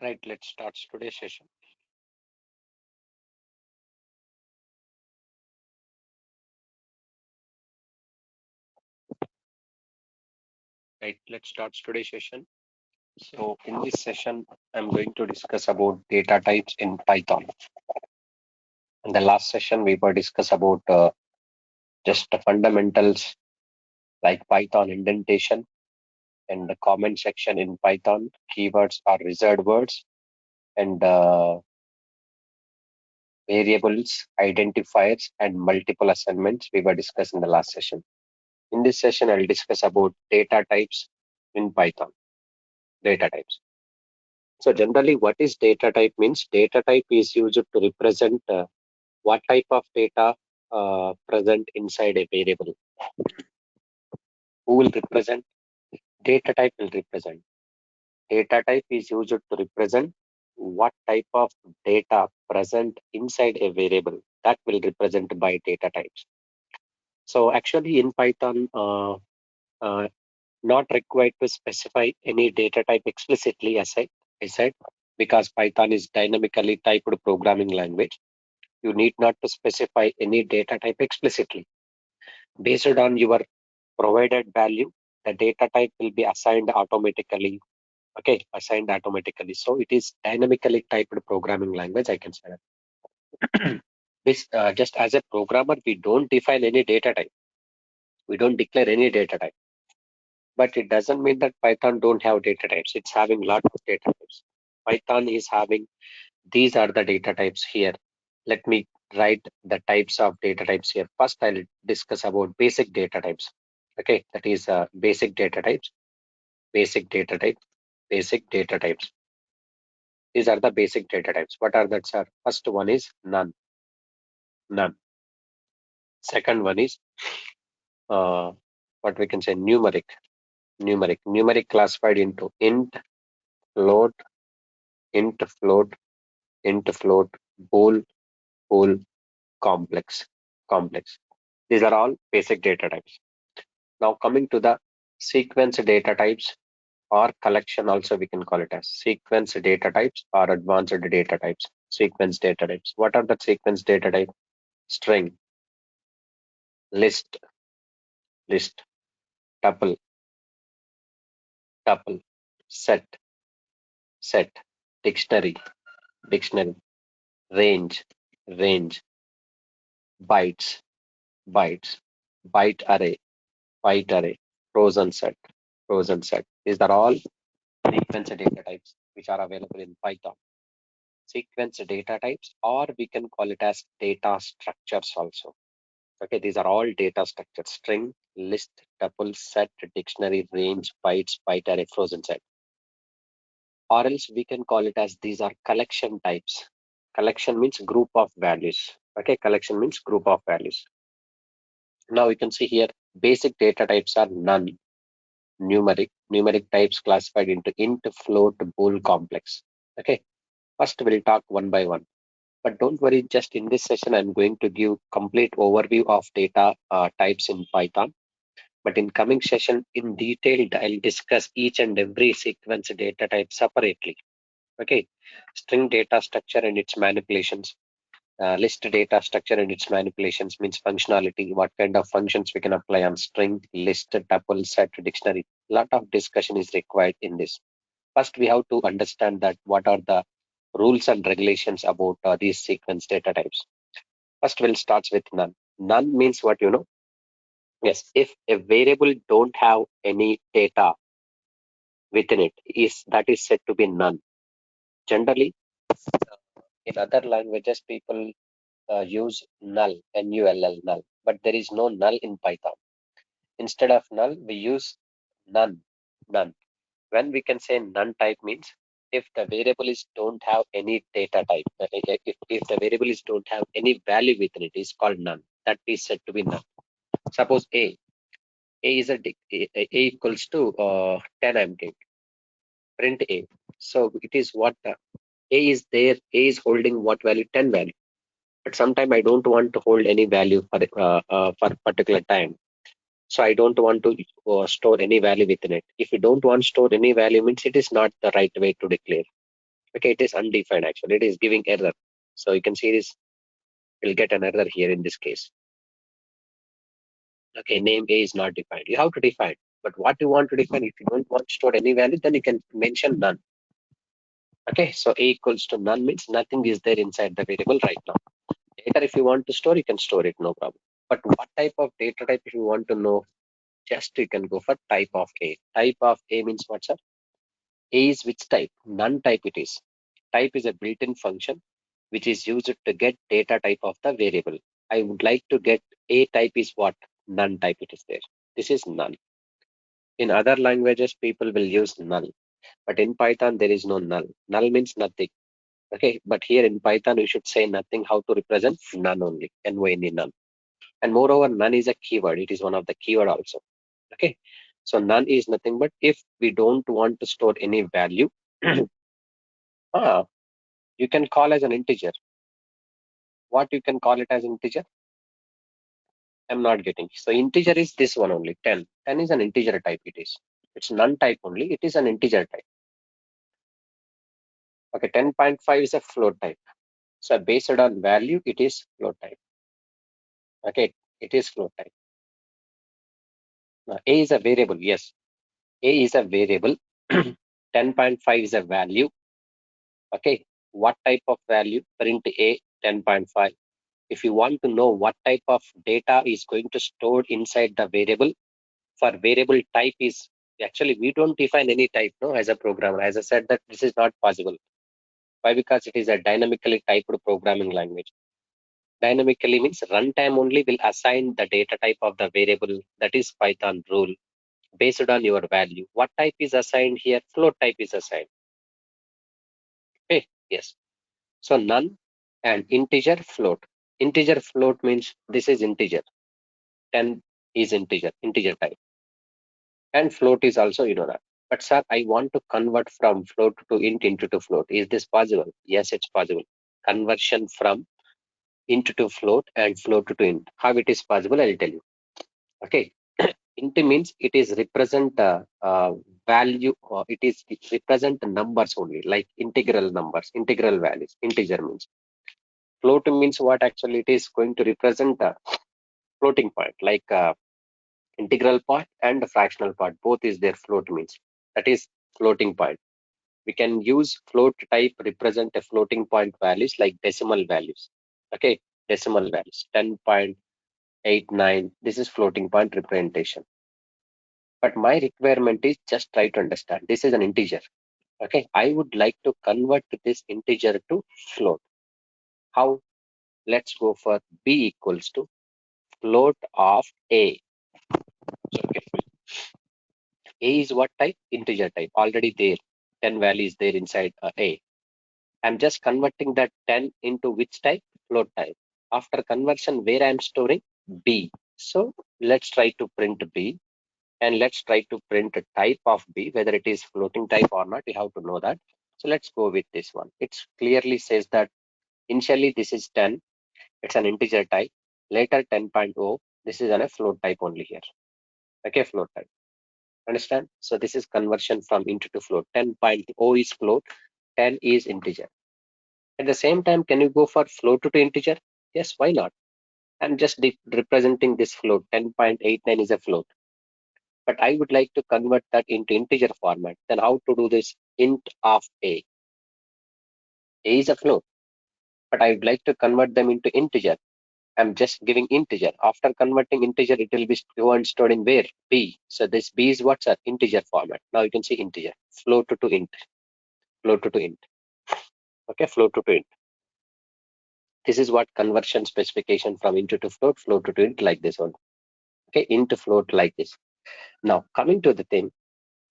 Right, let's start today's session. Right, let's start today's session. So in this session, I'm going to discuss about data types in Python. In the last session, we were discuss about just the fundamentals like Python indentation and the comment section in Python, keywords or reserved words, and variables, identifiers, and multiple assignments we were discussing in the last session. In this session, I'll discuss about data types in Python. Data types. So generally, what is data type means? Data type is used to represent what type of data present inside a variable. Who will represent? Data type will represent. Data type is used to represent what type of data present inside a variable. That will represent by data types. So actually in Python, uh, not required to specify any data type explicitly, as I said, because Python is dynamically typed programming language. You need not to specify any data type explicitly. Based on your provided value, the data type will be assigned automatically. Okay, assigned automatically. So it is dynamically typed programming language, I can say that. This, just as a programmer, we don't define any data type. We don't declare any data type. But it doesn't mean that Python don't have data types. It's having lot of data types. Python is having, these are the data types here. Let me write the types of data types here. First, I'll discuss about basic data types. Okay, that is basic data types, basic data type, basic data types. These are the basic data types. What are that, sir? First one is none, none. Second one is uh, what we can say numeric, numeric classified into int, float, int, float, int, float, bool, bool, complex, complex. These are all basic data types. Now coming to the sequence data types or collection, also we can call it as sequence data types or advanced data types. Sequence data types. What are the sequence data type? String, list, list, tuple, tuple, set, set, dictionary, dictionary, range, range, bytes, bytes, byte array, byte array, frozen set, frozen set. These are all sequence data types which are available in Python. Sequence data types, or we can call it as data structures also. Okay, these are all data structures: string, list, tuple, set, dictionary, range, bytes, byte array, frozen set. Or else we can call it as these are collection types. Collection means group of values. Okay, collection means group of values. Now you can see here basic data types are none, numeric, numeric types classified into int, float, bool, complex. Okay, first we'll talk one by one. But don't worry, just in this session, I'm going to give complete overview of data types in Python. But in coming session, in detail, I'll discuss each and every sequence data type separately. Okay, string data structure and its manipulations. List data structure and its manipulations means functionality, what kind of functions we can apply on string, list, tuple, set, dictionary. A lot of discussion is required in this. First, we have to understand that what are the rules and regulations about these sequence data types. First, we'll start with none. None means what you know? Yes, if a variable don't have any data within it, is that is said to be none. Generally, in other languages, people use null, N-U-L-L, null, but there is no null in Python. Instead of null, we use none, none. When we can say none type means if the variable is don't have any data type, if the variable is don't have any value within it, is called none. That is said to be none. Suppose A is A equals to 10 I'm taking. Print A. So it is what A is there, A is holding what value? 10 value. But sometime I don't want to hold any value for particular time. So I don't want to store any value within it. If you don't want to store any value means it is not the right way to declare. Okay, it is undefined actually. It is giving error. So you can see this, you'll get an error here in this case. Okay, name A is not defined. You have to define. But what you want to define, if you don't want to store any value, then you can mention none. Okay, so A equals to none means nothing is there inside the variable right now. Later, if you want to store, you can store it, no problem. But what type of data type if you want to know, just you can go for type of A. Type of A means what, sir? A is which type? None type it is. Type is a built-in function which is used to get data type of the variable. I would like to get A type is what? None type it is there. This is none. In other languages, people will use null. But in Python, there is no null. Null means nothing. Okay, but here in Python, you should say nothing. How to represent none only, N-O-N-E, none. And moreover, none is a keyword. It is one of the keyword also. Okay, so none is nothing but if we don't want to store any value, you can call as an integer. What you can call it as integer? I'm not getting. So integer is this one only, 10. 10 is an integer type it is. It's none type only. It is an integer type. Okay, 10.5 is a float type. So based on value, it is float type. Okay, it is float type. Now, A is a variable. Yes, A is a variable. 10.5 is a value. Okay, what type of value? Print A 10.5. If you want to know what type of data is going to store inside the variable, for variable type is actually we don't define any type no as a programmer. As I said that this is not possible. Why? Because it is a dynamically typed programming language. Dynamically means runtime only will assign the data type of the variable, that is Python rule, based on your value. What type is assigned here? Float type is assigned. Okay, yes. So none and integer float. Integer float means this is integer. 10 is integer type. And float is also, you know that. But sir, I want to convert from float to int into to float. Is this possible? Yes, it's possible. Conversion from int to float and float to int. How it is possible, I'll tell you. Okay. Int means it is represent value, or it represent numbers only, like integral numbers, integral values. Integer means. Float means what actually it is going to represent a floating point, like integral part and the fractional part. Both is their float means. That is floating point. We can use float type represent a floating point values like decimal values. Okay, decimal values 10.89. This is floating point representation. But my requirement is just try to understand. This is an integer. Okay, I would like to convert this integer to float. How? Let's go for b equals to float of a. So a is what type? Integer type. Already there. 10 value is there inside a. I'm just converting that 10 into which type? Float type. After conversion, where I'm storing? B. So let's try to print B, and let's try to print a type of B, whether it is floating type or not. You have to know that. So let's go with this one. It clearly says that initially this is 10. It's an integer type. Later 10.0. This is a float type only here. Okay, float type. Understand? So this is conversion from int to float. 10.0 is float. 10 is integer. At the same time, can you go for float to integer? Yes, why not? I'm just representing this float. 10.89 is a float. But I would like to convert that into integer format. Then how to do this? Int of A. A is a float. But I would like to convert them into integer. I'm just giving integer. After converting integer, it will be stored in where? B. So this B is what's an integer format. Now you can see integer. Float to int. Float to int. Okay, float to int. This is what conversion specification from int to float, float to int like this one. Okay, int float like this. Now coming to the thing,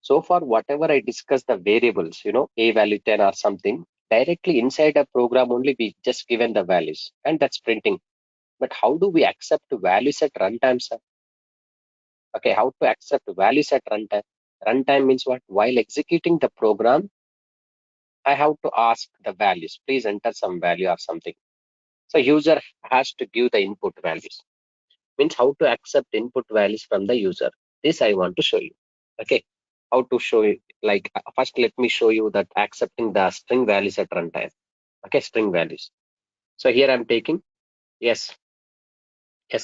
so far whatever I discussed the variables, a value 10 or something, directly inside a program only we just given the values and that's printing. But how do we accept values at runtime, sir? Okay, how to accept values at runtime? Runtime means what? While executing the program, I have to ask the values. Please enter some value or something. So user has to give the input values. Means how to accept input values from the user. This I want to show you. Okay, how to show it Like first, let me show you that accepting the string values at runtime. Okay, string values. So here I'm taking s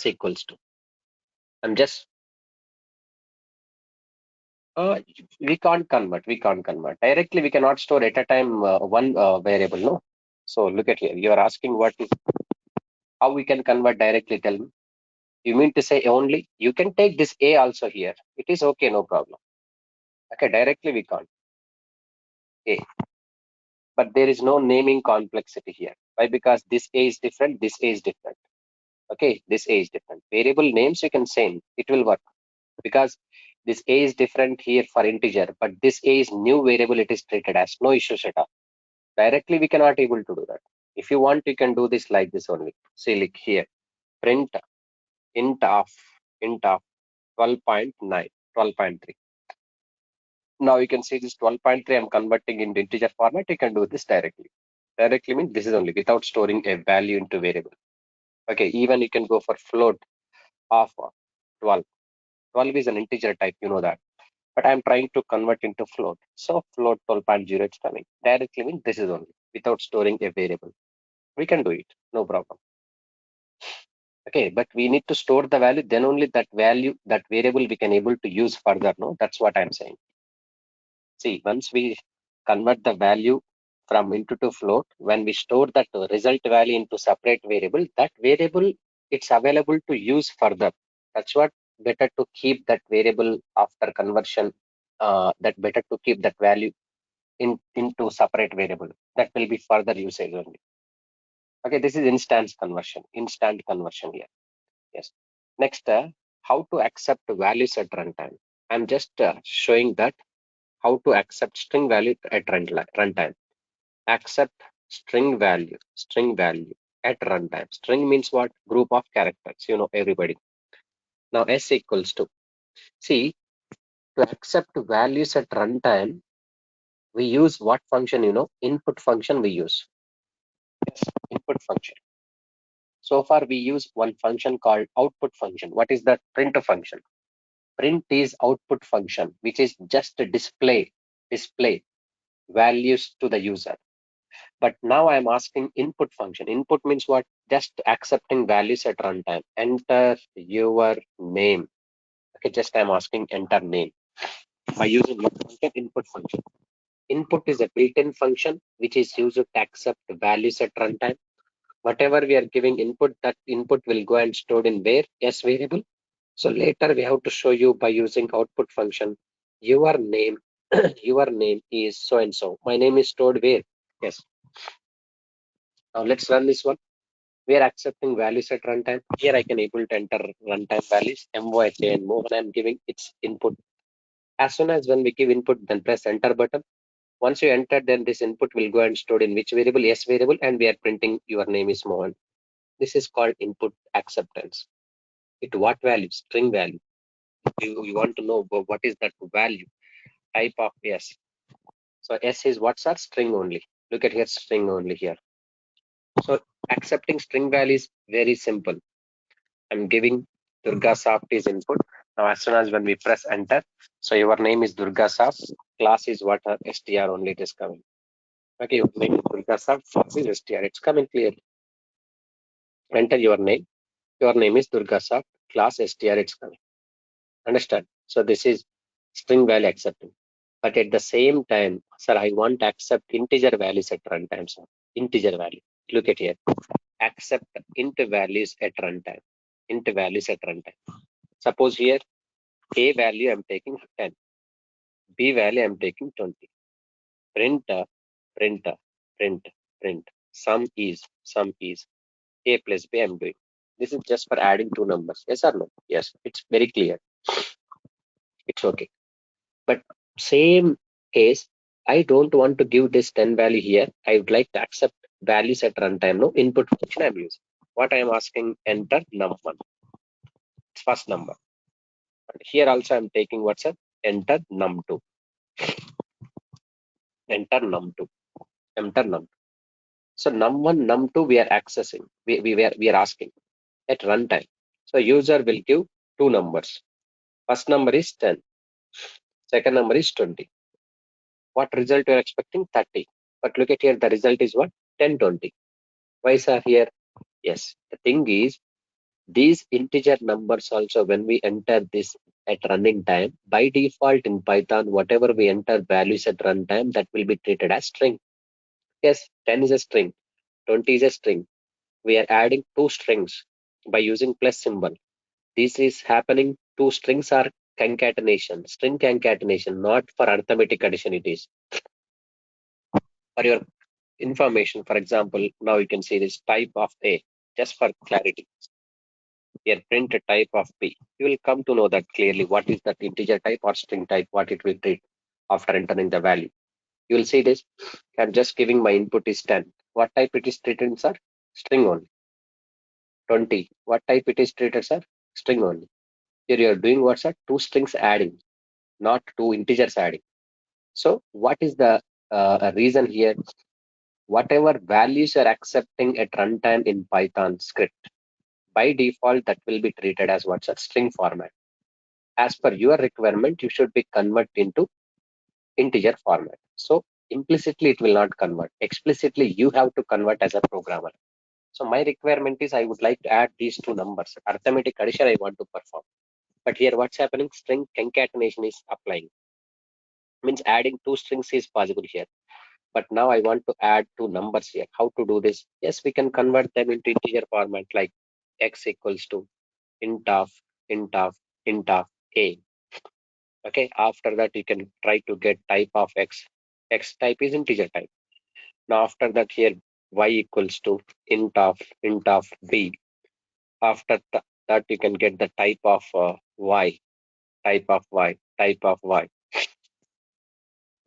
equals to. I'm just we can't convert. We can't convert directly. We cannot store at a time one variable. No. So look at here. You are asking what is how we can convert directly. Tell me. You mean to say only you can take this a also here. It is okay. No problem. Okay, directly we can't a, but there is no naming complexity here. Why? Because this a is different. This a is different. Okay, this a is different. Variable names you can same. It will work because this a is different here for integer, but this a is new variable. It is treated as no issues at all. Directly we cannot able to do that. If you want, you can do this like this only. See, like here, print int of int of 12.9, 12.3. Now you can see this 12.3 I'm converting into integer format. You can do this directly. Directly means this is only without storing a value into variable. Okay, even you can go for float of 12. 12 is an integer type, you know that. But I'm trying to convert into float. So float 12.0 is coming. Directly means this is only without storing a variable. We can do it, no problem. Okay, but we need to store the value, then only that value, that variable we can able to use further. No, that's what I'm saying. See, once we convert the value from into to float, when we store that result value into separate variable, that variable it's available to use further. That's what better to keep that variable after conversion. That better to keep that value into separate variable. That will be further usage only. Okay, this is instant conversion here. Yes. Next, how to accept values at runtime. I'm just showing that how to accept string value at runtime. Accept string value at runtime. String means what? Group of characters. You know everybody. Now s equals to. See, to accept values at runtime, we use what function? You know, input function we use. Yes, input function. So far we use one function called output function. What is that? Print function. Print is output function, which is just a display values to the user. But now I'm asking input function. Input means what? Just accepting values at runtime. Enter your name. Okay, just I'm asking enter name by using what function? Input function. Input is a built-in function which is used to accept values at runtime. Whatever we are giving input, that input will go and stored in where? S variable. So later we have to show you by using output function, your name, your name is so and so. My name is stored where? Yes. Now let's run this one. We are accepting values at runtime. Here I can able to enter runtime values, MYJ and more. When I'm giving its input. As soon as when we give input, then press enter button. Once you enter, then this input will go and stored in which variable? S variable, and we are printing your name is Mohan. This is called input acceptance. It what value? String value. You want to know what is that value? Type of S. So S is what's our string only. Look at here, string only here. So accepting string value is very simple. I'm giving Durga Soft is input. Now as soon as when we press enter, so your name is Durga Soft, class is what str only it is coming. Okay, your name is Durga Soft, class is str. It's coming clearly. Enter your name. Your name is Durga Soft, class str. It's coming. Understand? So this is string value accepting. But at the same time, sir, I want to accept integer values at runtime. So integer value. Look at here. Accept int values at runtime. Int values at runtime. Suppose here A value I'm taking 10. B value I'm taking 20. Print, print, print, print. Sum is A plus B I'm doing. This is just for adding two numbers. Yes or no? Yes, it's very clear. It's okay. But same case, I don't want to give this 10 value here. I would like to accept values at runtime. No input function I'm using. What I'm asking, enter num1. It's first number. And here also I'm taking what's up? Enter num2. Enter num2. Enter num2. So num1, num2 we are accessing. We are asking at runtime. So user will give two numbers. First number is 10. Second number is 20. What result you're expecting? 30. But look at here, the result is what? 1020. Why, sir, here? Yes, the thing is, these integer numbers also, when we enter this at running time, by default in Python, whatever we enter values at runtime, that will be treated as string. Yes, 10 is a string, 20 is a string. We are adding two strings by using plus symbol. This is happening, two strings are concatenation, string concatenation, not for arithmetic addition it is. For your information, for example, now you can see this type of A, just for clarity. Here print a type of B. You will come to know that clearly what is that integer type or string type, what it will treat after entering the value. You will see this. I'm just giving my input is 10. What type it is treated, sir? String only. 20. What type it is treated, sir? String only. Here you are doing what, sir? Two strings adding, not two integers adding. So what is the reason here? Whatever values you are accepting at runtime in Python script, by default that will be treated as what's a string format. As per your requirement, you should be convert into integer format. So implicitly it will not convert. Explicitly you have to convert as a programmer. So my requirement is I would like to add these two numbers. Arithmetic addition I want to perform. But here what's happening? String concatenation is applying. Means adding two strings is possible here. But now I want to add two numbers here. How to do this? Yes, we can convert them into integer format like x equals to int of int of int of a. Okay, after that you can try to get type of x. X type is integer type. Now after that here y equals to int of b. After that you can get the type of y, type of y, type of y.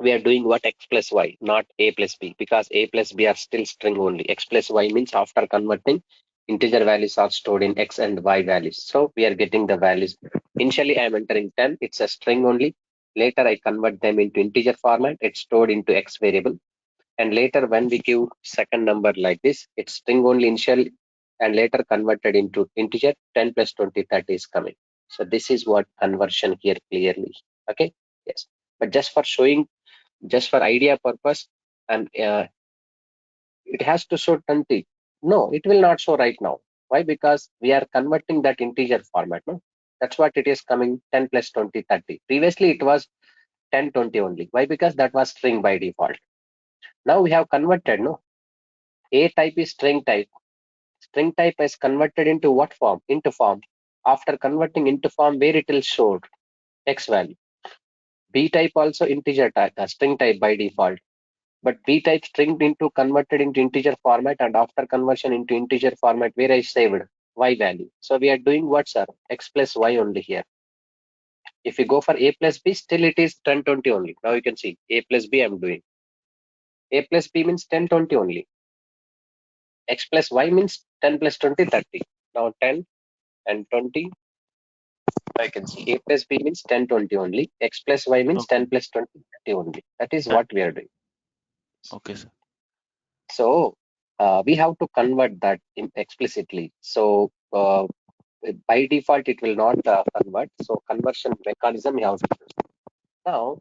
We are doing what? X plus y, not a plus b, because a plus b are still string only. X plus y means after converting, integer values are stored in x and y values. So we are getting the values. Initially I am entering 10, it's a string only. Later I convert them into integer format, it's stored into x variable. And later when we give second number like this, it's string only initial and later converted into integer. 10 plus 20, 30 is coming. So this is what conversion here clearly. Okay, yes. But just for showing, just for idea purpose, and it has to show 20. No, it will not show right now. Why? Because we are converting that integer format. No, that's what it is coming. 10 plus 20, 30. Previously it was 10, 20 only. Why? Because that was string by default. Now we have converted. No, a type is string type. String type is converted into what form? Into form. After converting into form, where it will show x value. B type also integer type, string type by default. But B type string into converted into integer format, and after conversion into integer format, where I saved y value. So we are doing what, sir? X plus y only here. If you go for a plus b, still it is 10, 20 only. Now you can see a plus b I'm doing. A plus b means 10, 20 only. X plus y means 10 plus 20, 30. Now 10 and 20, I can see a plus b means 10, 20 only. X plus y means Okay. 10 plus 20, 30 only. That is That, what we are doing. okay, sir. So we have to convert that explicitly. So by default, it will not convert. So conversion mechanism you have to use. Now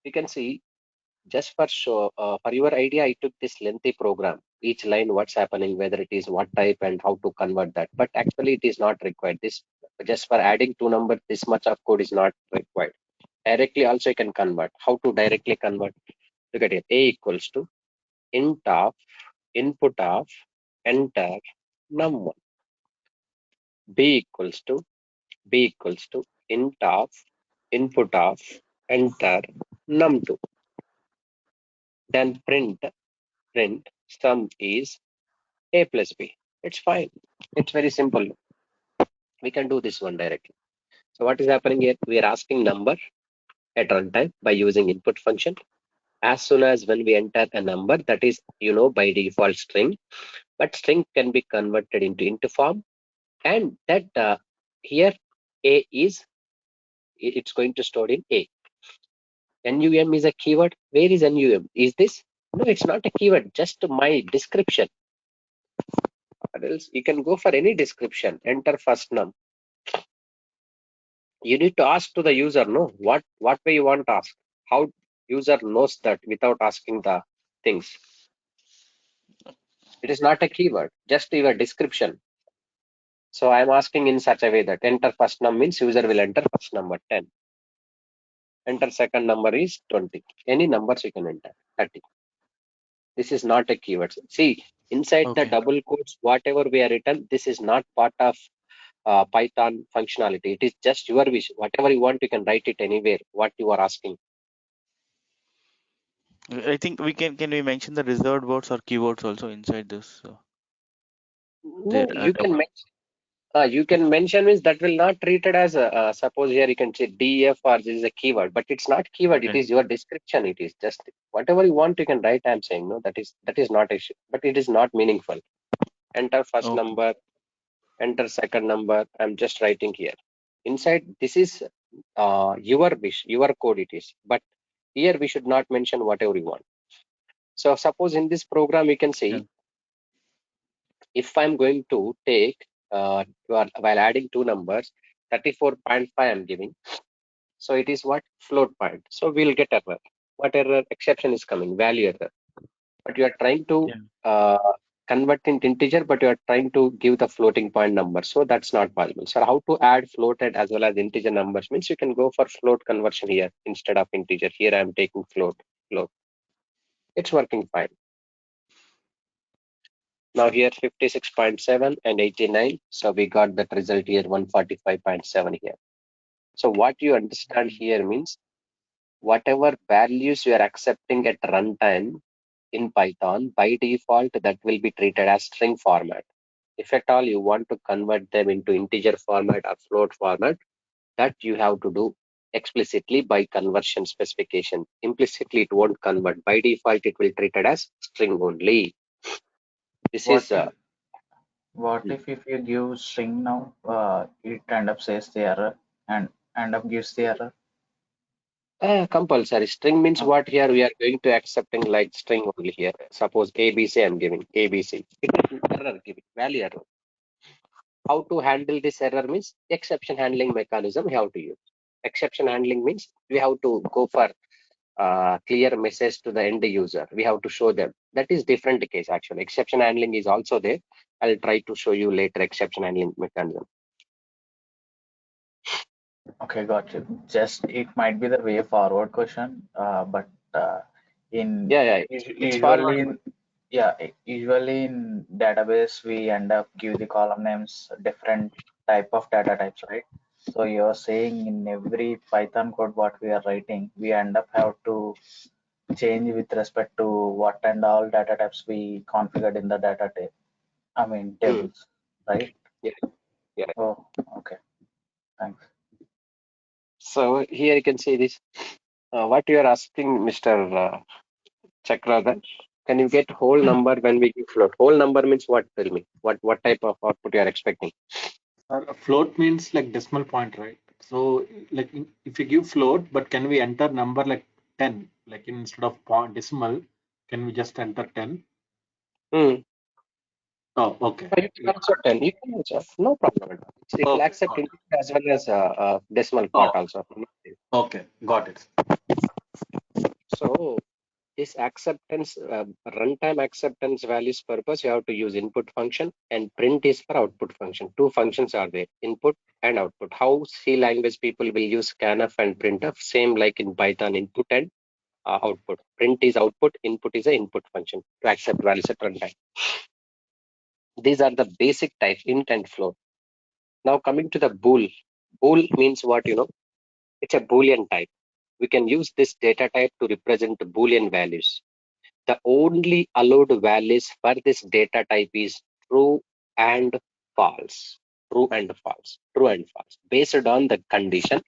you can see, just for show, for your idea, I took this lengthy program. Each line, what's happening, whether it is what type and how to convert that. But actually, it is not required. This just for adding two numbers, this much of code is not required. Directly also you can convert. How to directly convert? Look at it. A equals to int of input of enter num1. B equals to int of input of enter num2. Then print sum is a plus b. It's fine. It's very simple. We can do this one directly. So what is happening here? We are asking number at runtime by using input function. As soon as when we enter a number, that is, by default string, but string can be converted into form, and that here a is, it's going to store in a. NUM is a keyword. Where is NUM? Is this? No, it's not a keyword, just my description. Or else you can go for any description, enter first num. You need to ask to the user, no, what way you want to ask. How User knows that without asking the things. It is not a keyword, just your description. So I'm asking in such a way that enter first num means user will enter first number 10. Enter second number is 20. Any numbers you can enter 30. This is not a keyword. See, inside the Okay. double quotes, whatever we are written, this is not part of Python functionality. It is just your wish. Whatever you want, you can write it anywhere. What you are asking. I think can we mention the reserved words or keywords also inside this? There No, double. you can mention means that will not treat it as a suppose here you can say def or this is a keyword, but it's not keyword. It Okay. is your description. It is just whatever you want you can write. I'm saying no, that is not issue, but it is not meaningful. Enter first Okay. number, enter second number. I'm just writing here. Inside this is your wish, your code it is, but here we should not mention whatever we want. So suppose in this program we can Yeah. see if I'm going to take while adding two numbers 34.5 I'm giving. So it is what float point. So we'll get error. What error? Exception is coming, value error. But you are trying to Yeah. uh, convert into integer, but you are trying to give the floating point number. So that's not possible. So how to add floated as well as integer numbers means you can go for float conversion here instead of integer. Here I'm taking float. It's working fine. Now here 56.7 and 89. So we got that result here 145.7 here. So what you understand here means whatever values you are accepting at runtime in Python, by default, that will be treated as string format. If at all you want to convert them into integer format or float format, that you have to do explicitly by conversion specification. Implicitly, it won't convert. By default, it will treat it as string only. This What is if if you give string now, it end up says the error and end up gives the error. compulsory. String means Oh, what here we are going to accepting like string only here. Suppose ABC I'm giving ABC. It is error giving value error. How to handle this error means exception handling mechanism we have to use. Exception handling means we have to go for clear message to the end user. We have to show them. That is different case actually. Exception handling is also there. I'll try to show you later exception handling mechanism. okay, got you. Just it might be the way forward question, but in Yeah, yeah. It's usually forward. in yeah, usually in database we end up give the column names different type of data types, right? So you're saying in every Python code what we are writing, we end up have to change with respect to what and all data types we configured in the data type. I mean Hmm. tables, right? Yeah, yeah. Oh, okay. Thanks. So here you can see this. What you are asking, Mr. Chakradhan, can you get whole number when we give float? Whole number means what? Tell me. What type of output you are expecting? A float means like decimal point, right? So, like if you give float, but can we enter number like 10? Like instead of point decimal, can we just enter 10? Hmm. Oh, okay. You can also tell. You can also. No problem at all. It will Okay, accept got it. integer as well as decimal part Oh, also. okay, got it. So this acceptance, runtime acceptance values purpose, you have to use input function and print is for output function. Two functions are there, input and output. How C language people will use scanf and printf, same like in Python, input and output. Print is output, input is a input function to accept values at runtime. These are the basic types, int and float. Now coming to the bool. Bool means what, it's a Boolean type. We can use this data type to represent Boolean values. The only allowed values for this data type is true and false. True and false. True and false. Based on the condition,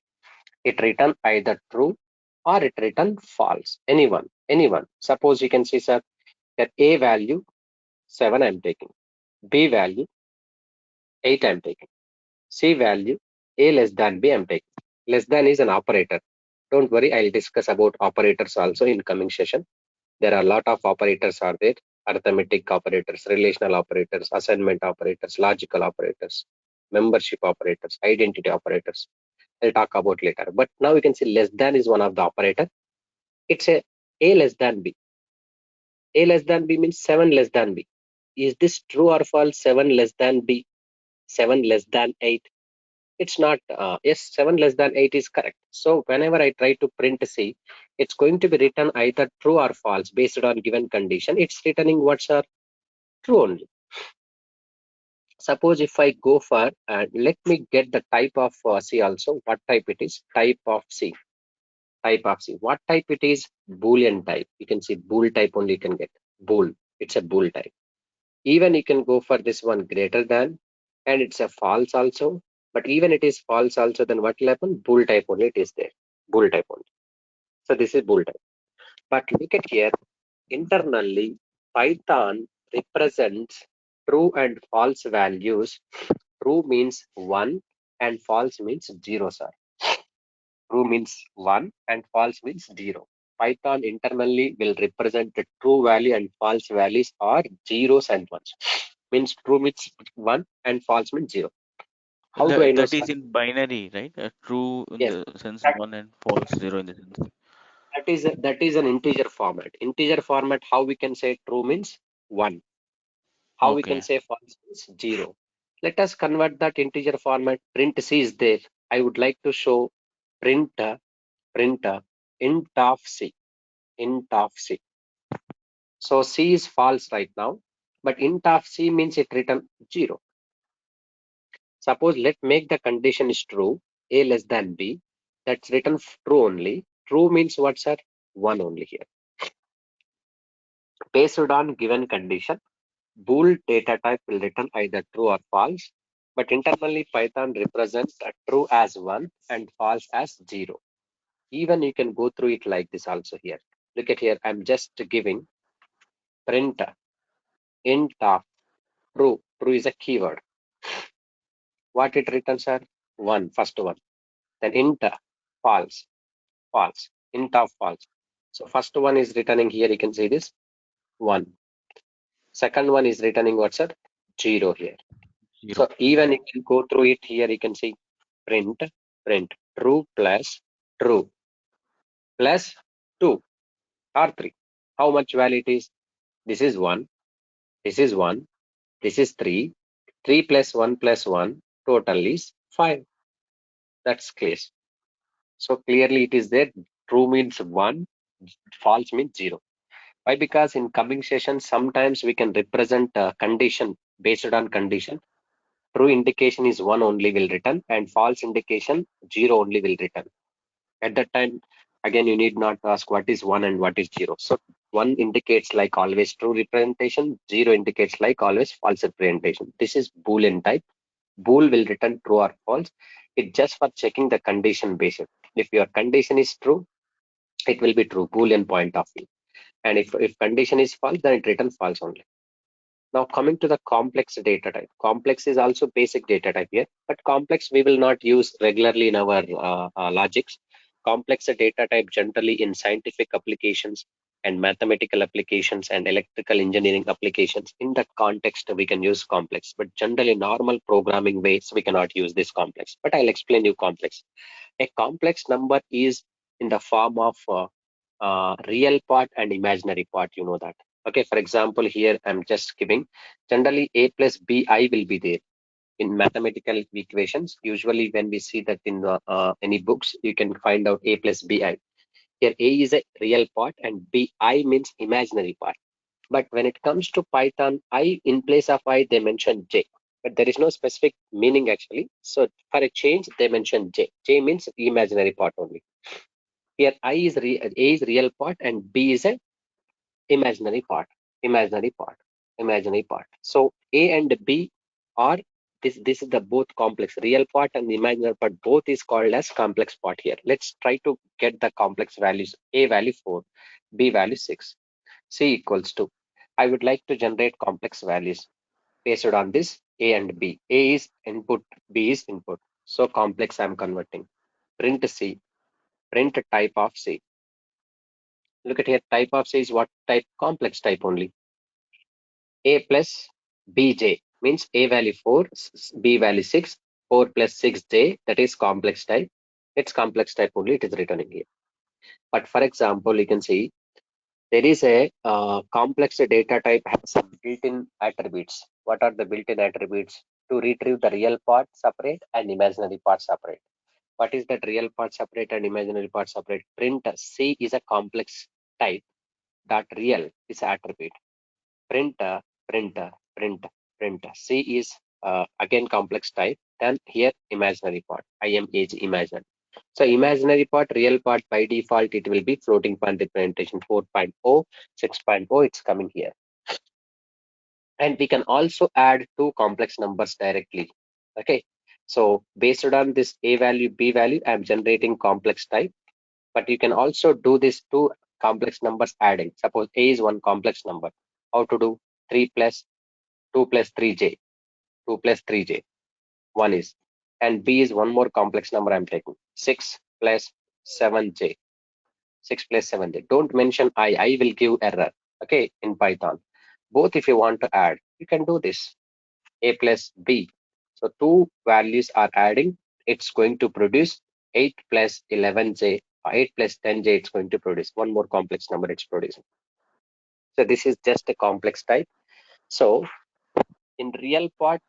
it return either true or it return false. Anyone, anyone. Suppose you can see, sir, that A value 7 I'm taking, B value 8 I'm taking, C value A less than B I'm taking. Less than is an operator. Don't worry, I'll discuss about operators also in coming session. There are a lot of operators are there: arithmetic operators, relational operators, assignment operators, logical operators, membership operators, identity operators. I'll talk about later. But now you can see less than is one of the operator. It's a less than b. A less than b means 7 less than b. Is this true or false? 7 less than b, 7 less than 8. It's not. Yes, 7 less than 8 is correct. So whenever I try to print C, it's going to be written either true or false based on given condition. It's returning what's are true only. Suppose if I go for, let me get the type of C also, what type it is, type of C, type of C. What type it is? Boolean type. You can see bool type only you can get. Bool, it's a bool type. Even you can go for this one greater than, and it's a false also. But even it is false also, then what will happen? Bool type only it is there. Bool type only. So this is bool type. But look at here, internally, Python represents true and false values. True means 1 and false means 0, sir. True means 1 and false means 0. Python internally will represent the true value and false values are zeros and ones. Means true means 1 and false means 0. How do I know, That sir? is in binary, right? True in Yes, the sense that, one and false zero in the sense. that is an integer format. Integer format, how we can say true means 1. How we can Okay. say false means 0. Let us convert that integer format. Print C is there. I would like to show print int of C. Int of C. So C is false right now, but int of C means it return 0. Suppose let make the condition is true, A less than B. That's written true only. True means what, sir? 1 only here. Based on given condition, bool data type will return either true or false, but internally Python represents a true as 1 and false as 0. Even you can go through it like this also here. Look at here, I'm just giving print int of true. True is a keyword. What it returns are 1, first one. Then int false, false, int of false. So first one is returning here, you can see this 1. Second one is returning what's that? 0 here. Zero. So even you can go through it here, you can see print true plus true plus 2 or 3. How much value it is? This is 1, this is 1, this is 3. 3 plus 1 plus 1 total is 5. That's clear. So clearly it is there. True means 1, false means 0. Why? Because in coming sessions, sometimes we can represent a condition based on condition. True indication is 1 only will return and false indication 0 only will return. At that time, again, you need not ask what is 1 and what is 0. So 1 indicates like always true representation, 0 indicates like always false representation. This is Boolean type. Bool will return true or false. It's just for checking the condition based. If your condition is true, it will be true, Boolean point of view. And if condition is false, then it returns false only. Now coming to the complex data type. Complex is also basic data type here, but complex we will not use regularly in our logics. Complex data type generally in scientific applications and mathematical applications and electrical engineering applications. In that context, we can use complex, but generally normal programming ways, we cannot use this complex. But I'll explain you complex. A complex number is in the form of real part and imaginary part, you know that. Okay, for example, here I'm just giving generally a plus bi will be there in mathematical equations. Usually when we see that in any books, you can find out a plus bi. Here a is a real part and bi means imaginary part. But when it comes to Python, I in place of I they mention j, but there is no specific meaning actually. So for a change they mention j. J means imaginary part only. Here I is a is real part and b is a imaginary part, imaginary part, imaginary part. So A and B are this is the both complex real part and the imaginary part, both is called as complex part here. Let's try to get the complex values. A value 4, B value 6, C equals to. I would like to generate complex values based on this A and B. A is input, B is input. So complex I'm converting. Print C, print type of C. Look at here, type of C is what type? Complex type only. A plus bj means A value 4, B value 6, 4 plus 6j, that is complex type. It's complex type only, it is returning here. But for example, you can see there is a complex data type has some built-in attributes. What are the built-in attributes? To retrieve the real part separate and imaginary part separate. What is that real part separate and imaginary part separate? Print C is a complex type. Dot real is attribute. Print print print print. C is again complex type. Then here imaginary part. IMAG imaginary. So imaginary part, real part by default it will be floating point representation 4.0, 6.0. It's coming here. And we can also add two complex numbers directly. Okay. So based on this A value, B value, I'm generating complex type. But you can also do this two complex numbers adding. Suppose A is one complex number. How to do? 3 plus 2 plus 3j. 2 plus 3j. 1 is. And B is one more complex number I'm taking. 6 plus 7j. 6 plus 7j. Don't mention I. I will give error. Okay, in Python. Both if you want to add, you can do this. A plus B. So two values are adding. It's going to produce 8 plus 11j. 8 plus 10j. It's going to produce one more complex number. It's producing. So this is just a complex type. So in real part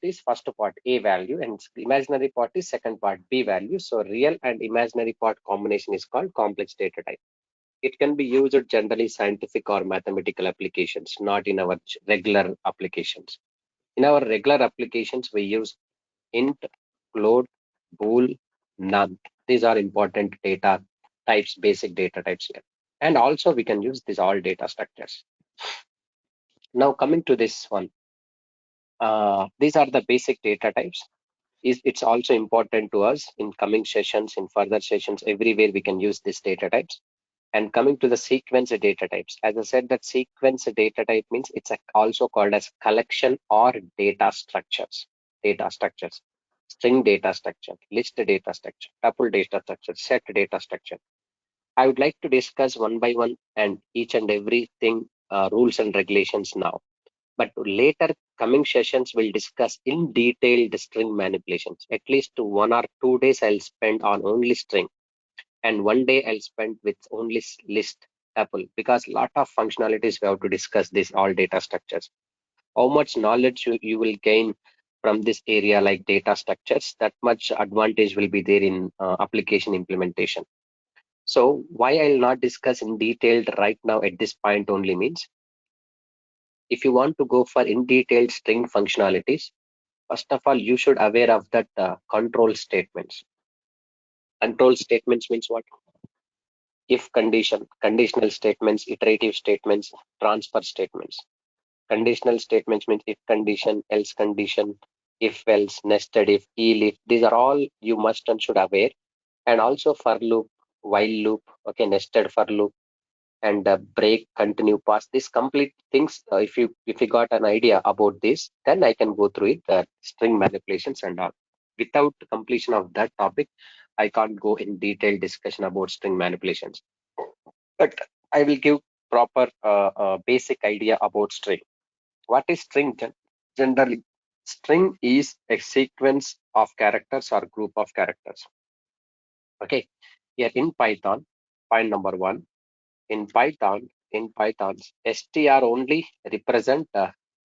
is first part A value and imaginary part is second part B value. So real and imaginary part combination is called complex data type. It can be used generally scientific or mathematical applications, not in our regular applications. In our regular applications, we use int, float, bool, none. These are important data types, basic data types here. And also we can use these all data structures. Now coming to this one, these are the basic data types. It's also important to us in coming sessions, in further sessions, everywhere we can use these data types. And coming to the sequence data types, as I said, that sequence data type means it's also called as collection or data structures. Data structures, string data structure, list data structure, tuple data structure, set data structure. I would like to discuss one by one and each and everything rules and regulations now. But later coming sessions will discuss in detailed string manipulations. At least 1 or 2 days I'll spend on only string and 1 day I'll spend with only list tuple because lot of functionalities we have to discuss this all data structures. How much knowledge you will gain from this area like data structures, that much advantage will be there in application implementation. So why I'll not discuss in detail right now at this point only means if you want to go for in detailed string functionalities, first of all you should aware of that control statements. Control statements means what? If condition, conditional statements, iterative statements, transfer statements. Conditional statements means if condition, else condition, if else, nested if, if. These are all you must and should aware. And also for loop, while loop, okay, nested for loop, and break, continue, pass. These complete things. If you got an idea about this, then I can go through it. String manipulations and all. Without completion of that topic, I can't go in detailed discussion about string manipulations. But I will give proper basic idea about string. What is string? Generally, string is a sequence of characters or group of characters. Okay, here in Python, point number one, in Python, str only represent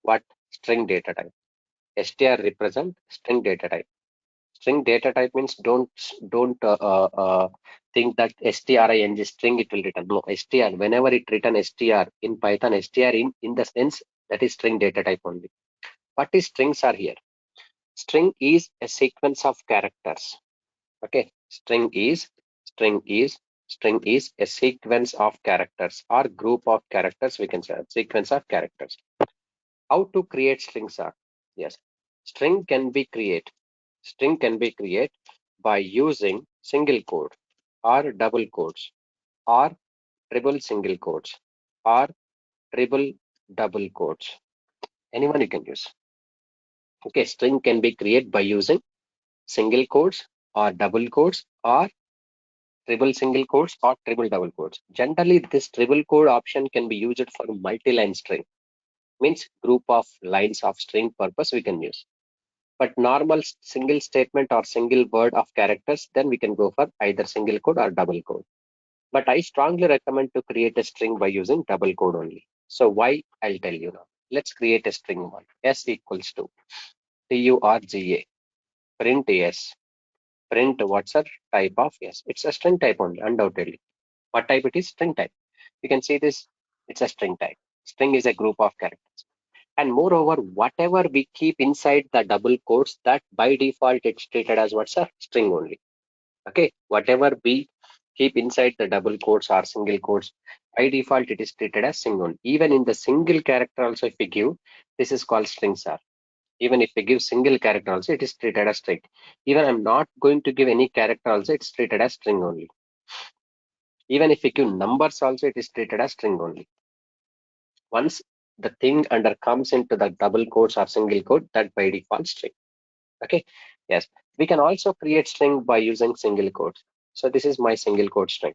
what? String data type. Str represent string data type. String data type means don't think that string string it will return. No, str whenever it return str in Python, str in the sense that is string data type only. What is strings are here? String is a sequence of characters. Okay, string is a sequence of characters or group of characters. We can say a sequence of characters. How to create strings are? Yes, string can be created. String can be created by using single quote or double quotes or triple single quotes or triple double quotes. Anyone you can use. Okay, string can be created by using single quotes or double quotes or triple single quotes or triple double quotes. Generally, this triple quote option can be used for multi-line string. Means group of lines of string purpose we can use. But normal single statement or single word of characters, then we can go for either single quote or double quote. But I strongly recommend to create a string by using double quote only. So why? I'll tell you now. Let's create a string one. S equals to turga, print s, print what's a type of s. It's a string type only, undoubtedly. What type it is? String type. You can see this, it's a string type. String is a group of characters. And moreover, whatever we keep inside the double quotes, that by default it's treated as what's a string only. Okay, whatever we keep inside the double quotes or single quotes, by default it is treated as string only. Even in the single character also, if we give, this is called strings are. Even if we give single character also, it is treated as string. Even I'm not going to give any character also, it's treated as string only. Even if we give numbers also, it is treated as string only. Once the thing under comes into the double quotes or single quote, that by default string. Okay, yes. We can also create string by using single quotes. So this is my single quote string.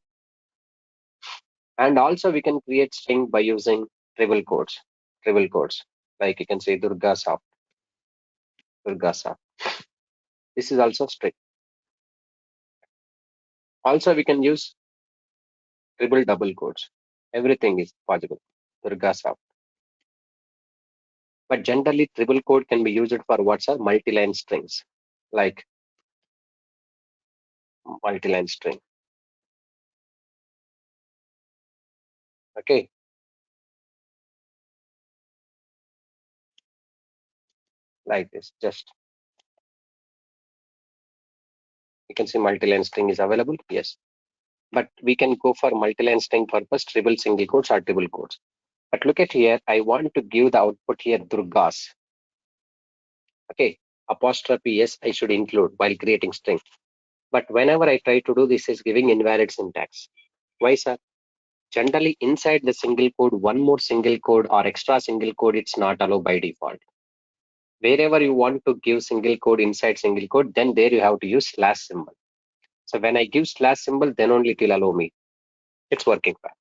And also we can create string by using triple quotes. Triple quotes. Like you can say Durga Soft. Durga Soft. This is also string. Also we can use triple double quotes. Everything is possible. Durga Soft. But generally triple quote can be used for what's a multi-line strings. Like multi-line string. Okay. Like this. Just you can see multi-line string is available. Yes. But we can go for multi-line string purpose, triple single quotes or triple quotes. But look at here, I want to give the output here Durgas. Okay, apostrophe S I should include while creating string. But whenever I try to do this, is giving invalid syntax. Why, sir? Generally, inside the single code, one more single code or extra single code, it's not allowed by default. Wherever you want to give single code inside single code, then there you have to use slash symbol. So when I give slash symbol, then only it will allow me. It's working fine.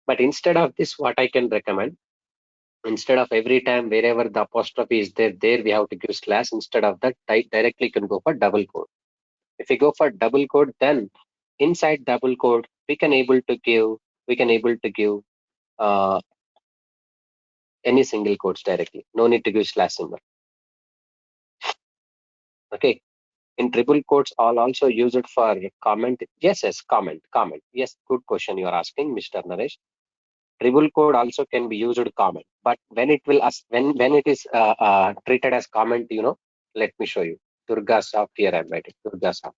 But instead of this, what I can recommend, instead of every time wherever the apostrophe is there, we have to give slash. Instead of that, directly you can go for double quote. If we go for double quote, then inside double quote we can able to give uh, any single quotes directly. No need to give slash symbol. Okay. In triple quotes, I'll also use it for comment. Yes, comment. Yes, good question you are asking, Mr. Naresh. Triple code also can be used to comment, but when it will when it is treated as comment, let me show you. Durga Soft here I'm writing Durga Soft.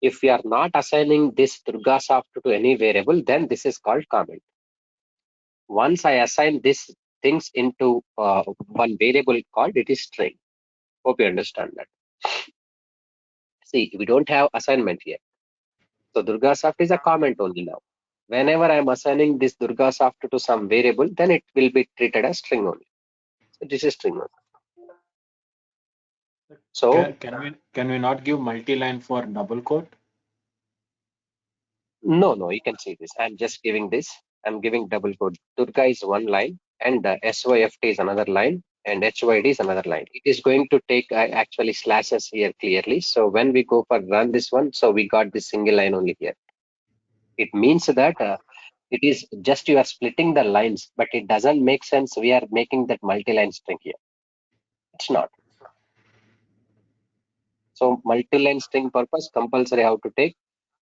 If we are not assigning this Durga Soft to any variable, then this is called comment. Once I assign this things into one variable called, it is string. Hope you understand that. See, we don't have assignment here. So Durga Soft is a comment only now. Whenever I'm assigning this Durga Soft to some variable, then it will be treated as string only. So this is string only. So Can we not give multi-line for double quote? no, you can see this. I'm just giving this. I'm giving double quote. Durga is one line, and SYFT is another line, and HYD is another line. It is going to take actually slashes here clearly. So when we go for run this one, so we got this single line only here. It means that it is just you are splitting the lines, but it doesn't make sense. We are making that multi-line string here. It's not. So multi-line string purpose compulsory how to take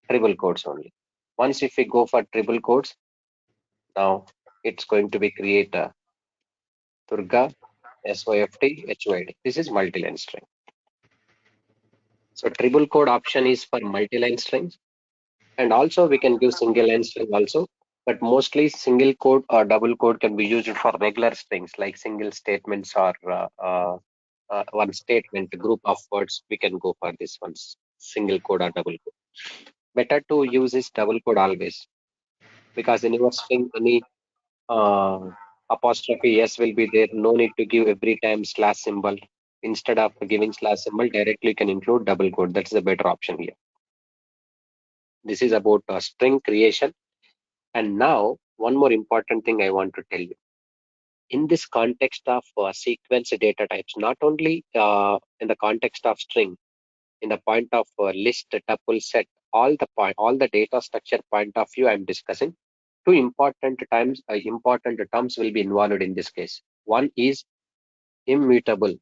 triple quotes only. Once if we go for triple quotes, now it's going to be create a Durga, SYFT, HYD. This is multi-line string. So triple quote option is for multi-line strings, and also we can give single line string also. But mostly single quote or double quote can be used for regular strings like single statements or one statement, group of words. We can go for this one, single quote or double quote. Better to use is double quote always, because in your string any uh, apostrophe s will be there. No need to give every time slash symbol. Instead of giving slash symbol, directly you can include double quote. That's the better option here. This is about string creation. And now one more important thing I want to tell you. In this context of sequence data types, not only in the context of string, in the point of list, tuple, set, all the data structure point of view I'm discussing. Two important terms will be involved in this case. One is immutable.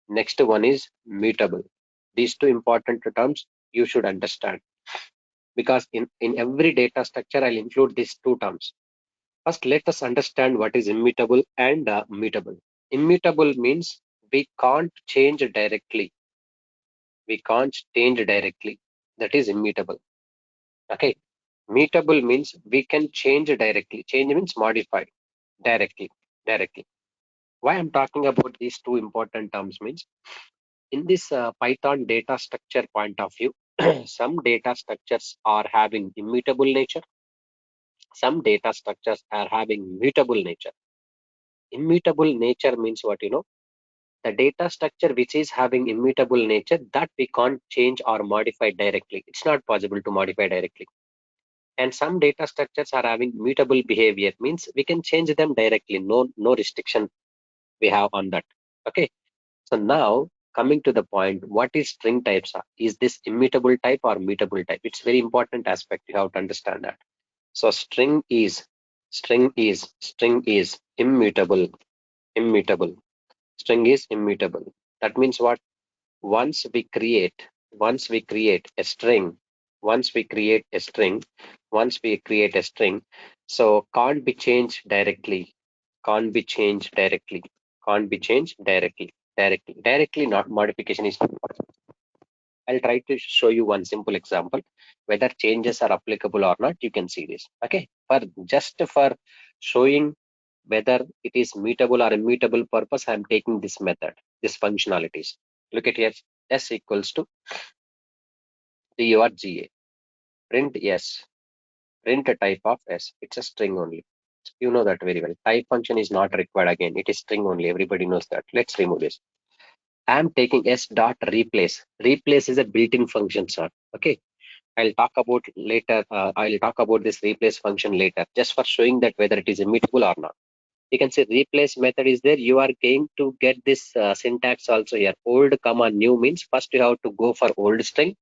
Next one is mutable. These two important terms you should understand, because in every data structure I'll include these two terms. First, let us understand what is immutable and mutable. Immutable means we can't change directly. We can't change directly. That is immutable. Okay. Mutable means we can change directly. Change means modify directly. Directly. Why I'm talking about these two important terms means, in this Python data structure point of view, some data structures are having immutable nature. Some data structures are having mutable nature. Immutable nature means what? The data structure which is having immutable nature, that we can't change or modify directly. It's not possible to modify directly. And some data structures are having mutable behavior, means we can change them directly. No restriction we have on that. Okay. So now coming to the point, what is string types are? Is this immutable type or mutable type? It's very important aspect. You have to understand that. So string is immutable. Immutable. String is immutable. That means what? Once we create a string, so can't be changed directly. Directly not modification is not possible. I'll try to show you one simple example whether changes are applicable or not. You can see this. Okay, for showing whether it is mutable or immutable purpose, I'm taking this method, this functionalities. Look at here, s equals to DORGA, print s, print a type of s. It's a string only. You know that very well. Type function is not required again. It is string only. Everybody knows that. Let's remove this. I'm taking s dot replace. Replace is a built-in function, sir. Okay. I'll talk about later. I'll talk about this replace function later, just for showing that whether it is immutable or not. You can say replace method is there. You are going to get this syntax also here. Old comma new means first you have to go for old string.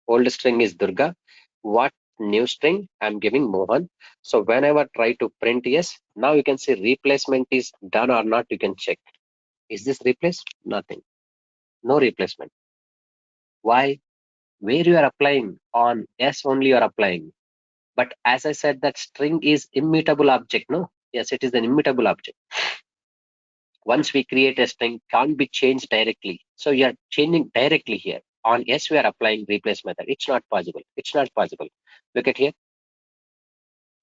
Old string is Durga. What new string? I'm giving Mohan. So whenever try to print yes, now you can see replacement is done or not. You can check. Is this replaced? Nothing. No replacement. Why? Where you are applying on yes only you are applying. But as I said, that string is immutable object. No, yes, it is an immutable object. Once we create a string, can't be changed directly. So you are changing directly here. On yes, we are applying replace method. It's not possible. It's not possible. Look at here.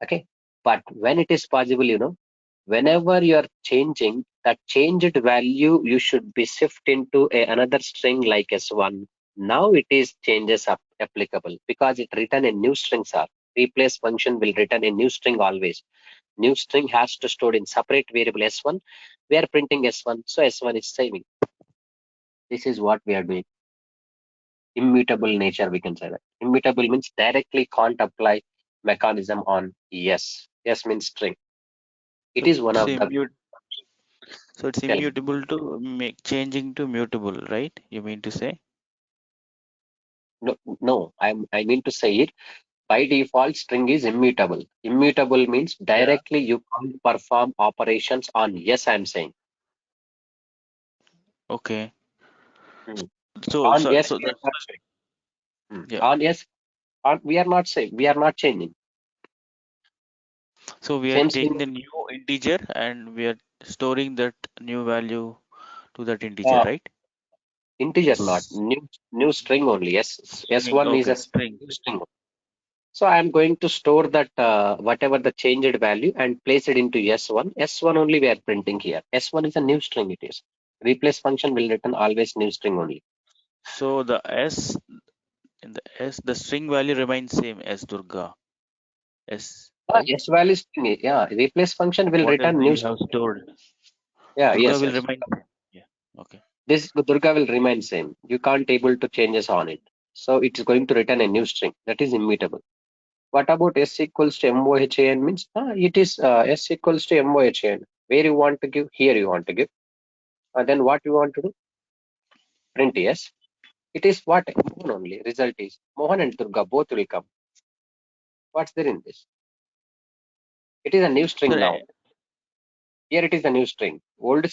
Okay. But when it is possible, whenever you are changing that changed value, you should be shift into another string like s1. Now it is changes applicable because it written a new string, sir. Replace function will return a new string always. New string has to store in separate variable s1. We are printing s1, so s1 is saving. This is what we are doing. Immutable nature, we can say that. Immutable means directly can't apply mechanism on yes. Yes means string. It is one of the. So it's Tell me. immutable to make changing to mutable, right? You mean to say? No, I mean to say it. By default, string is immutable. Immutable means directly you can't perform operations on yes. I'm saying. Okay. Hmm. So On so yes, so we are that's not saying. yeah. On yes, we are not saying. We are not changing. So we are Same taking string. the new integer and we are storing that new value to that integer, Uh, right? Integer not new string only. Yes, String. s1 is a Okay, string. new string. So I'm going to store that whatever the changed value and place it into s1. S1 only we are printing here. S1 is a new string. It is. Replace function will return always new string only. So the s in the s the string value remains same as Durga. S, right? S value string. Yeah, replace function will Whatever return new you have string. stored, Yeah, Durga yes, will yes. remain. Yeah. Okay. This Durga will remain same. You can't able to changes on it. So it's going to return a new string that is immutable. What about s equals to MOHAN means? It is s equals to MOHAN. Where you want to give? Here you want to give. Then what you want to do? Print yes. It is what? Mohan only. Result is Mohan and Durga both will come. What's there in this? It is a new string Sir, now. Here it is a new string.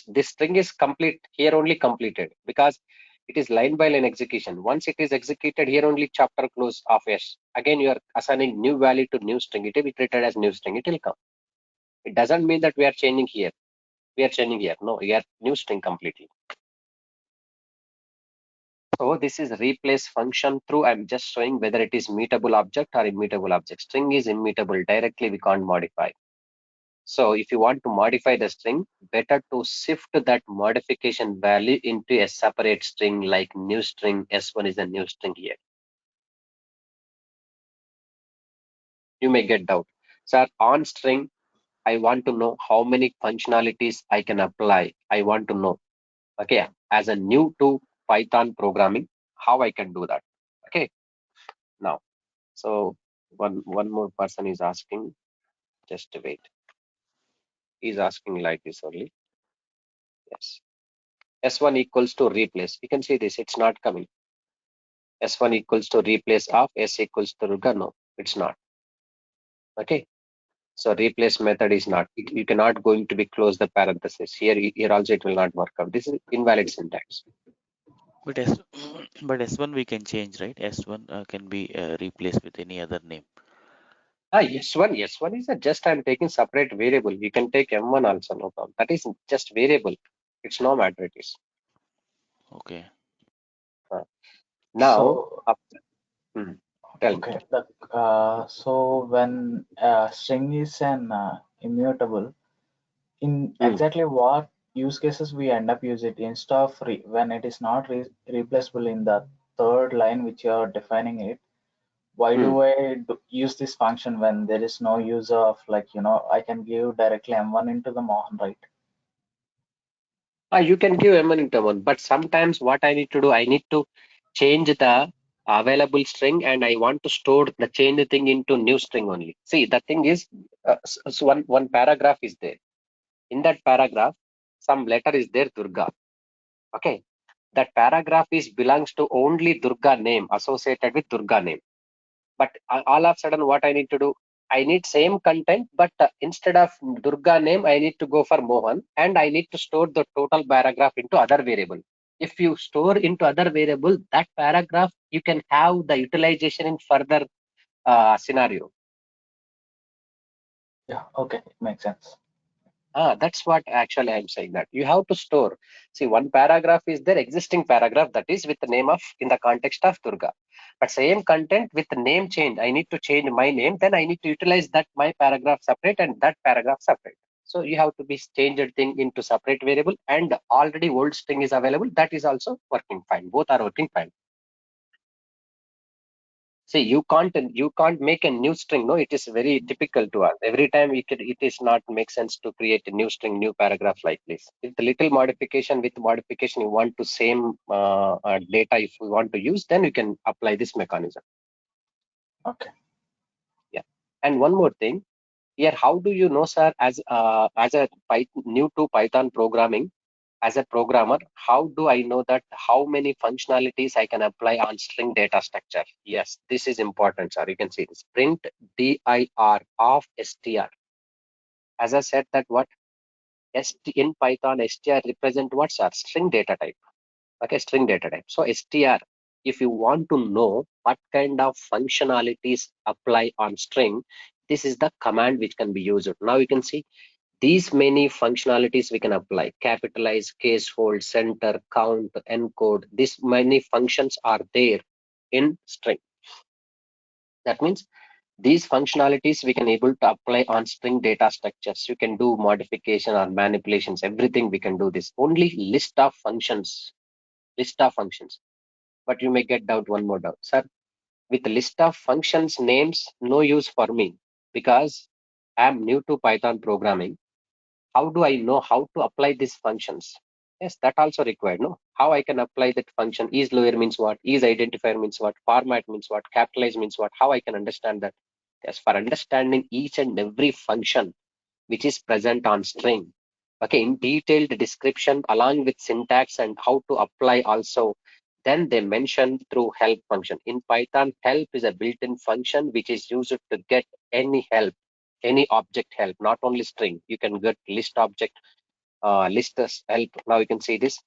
This string is complete, here only completed, because it is line by line execution. Once it is executed, here only chapter close of S. Again, you are assigning new value to new string. It will be treated as new string. It will come. It doesn't mean that we are changing here. We are changing here. No, we are new string completely. So this is replace function through. I'm just showing whether it is mutable object or immutable object. String is immutable. Directly we can't modify. So if you want to modify the string, better to shift that modification value into a separate string like new string. S1 is a new string here. You may get doubt. Sir, on string, I want to know how many functionalities I can apply. I want to know. Okay, as a new to Python programming, how I can do that. Okay, now, so one more person is asking. Just wait. He's asking like this only. Yes. S1 equals to replace. You can see this, it's not coming. S1 equals to replace of S equals to Durga. No, it's not. Okay. So replace method is not. You cannot going to be close the parenthesis. Here also it will not work out. This is invalid syntax. but S but S1 we can change, right? S1 can be replaced with any other name. S1 is just I'm taking separate variable. You can take M1 also, no problem. That is just variable. It's no matter it is. Okay. Now, So tell me. okay, so when string is an immutable, in exactly what use cases we end up use it instead of when it is not replaceable in the third line which you are defining it. Why do I use this function when there is no use of, like, I can give directly M1 into the Mohan, right? You can give M1 into M1, but sometimes what I need to do, I need to change the available string and I want to store the change thing into new string only. See, the thing is, so one paragraph is there. In that paragraph, some letter is there, Durga. Okay, that paragraph is belongs to only Durga name associated with Durga name. But all of a sudden, what I need to do, I need same content, but instead of Durga name, I need to go for Mohan, and I need to store the total paragraph into other variable. If you store into other variable, that paragraph you can have the utilization in further scenario. Yeah, okay, it makes sense. That's what actually I'm saying, that you have to store. See, one paragraph is there, existing paragraph, that is with the name of, in the context of Durga. But same content with the name change, I need to change my name, then I need to utilize that my paragraph separate and that paragraph separate. So you have to be changed thing into separate variable, and already old string is available. That is also working fine. Both are working fine. See, you can't make a new string. No, it is very typical to us. Every time it is not make sense to create a new string, new paragraph like this. With the little modification, you want to same data. If you want to use, then you can apply this mechanism. Okay. Yeah. And one more thing here, how do you know, sir, as a new to Python programming? As a programmer, how do I know that how many functionalities I can apply on string data structure? Yes, this is important, sir. You can see this print dir of str. As I said that what in Python str represent what, sir? String data type. Okay, string data type. So str, if you want to know what kind of functionalities apply on string, this is the command which can be used. Now you can see these many functionalities we can apply: capitalize, case hold, center, count, encode. These many functions are there in string. That means these functionalities we can able to apply on string data structures. You can do modification or manipulations, everything we can do this. Only list of functions, list of functions. But you may get doubt, one more doubt, sir. With list of functions names, no use for me, because I am new to Python programming. How do I know how to apply these functions? Yes, that also required. No, how I can apply that function? Is lower means what? Is identifier means what? Format means what? Capitalize means what? How I can understand that? Yes, for understanding each and every function which is present on string. Okay, in detailed description along with syntax and how to apply also then they mention through help function. In Python, help is a built-in function which is used to get any help, any object help, not only string. You can get list object, list as help. Now you can see this